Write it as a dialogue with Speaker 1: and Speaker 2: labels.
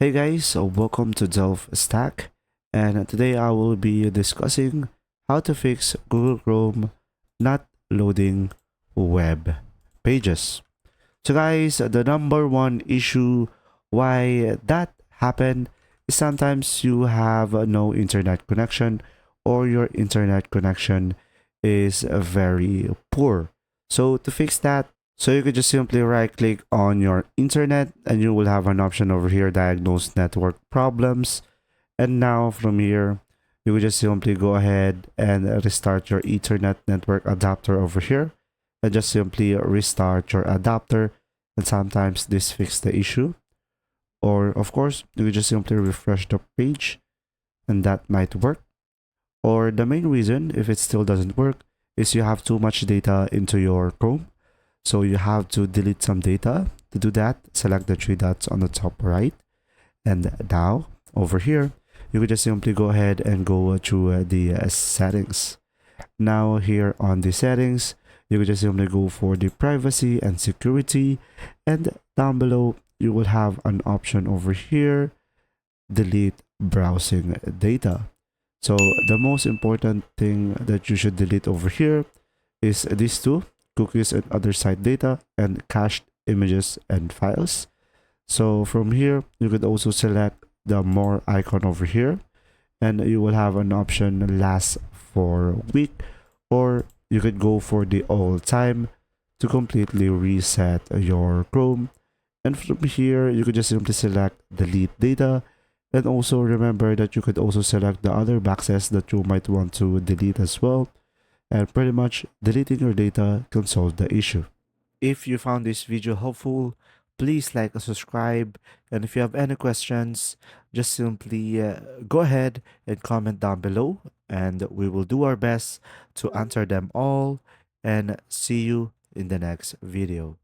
Speaker 1: Hey guys, welcome to Delve Stack, and today I will be discussing how to fix Google Chrome not loading web pages. So guys, the number one issue why that happened is sometimes you have no internet connection or your internet connection is very poor. So to fix that, you could just simply right click on your internet and you will have an option over here, diagnose network problems. And now from here, you would just simply go ahead and restart your Ethernet network adapter over here and just simply restart your adapter, and sometimes this fixes the issue. Or of course, you could just simply refresh the page and that might work. Or the main reason if it still doesn't work is you have too much data into your Chrome. So you have to delete some data. To do that, select the three dots on the top right. And now over here, you could just simply go ahead and go to the settings. Now here on the settings, you could just simply go for the privacy and security, and down below you will have an option over here, delete browsing data. So the most important thing that you should delete over here is these two, cookies and other site data, and cached images and files. So from here, you could also select the more icon over here, and you will have an option last for a week, or you could go for the all time to completely reset your Chrome. And from here, you could just simply select delete data. And also remember that you could also select the other boxes that you might want to delete as well. And pretty much deleting your data can solve the issue. If you found this video helpful, please like and subscribe. And if you have any questions, just simply go ahead and comment down below, and we will do our best to answer them all. And see you in the next video.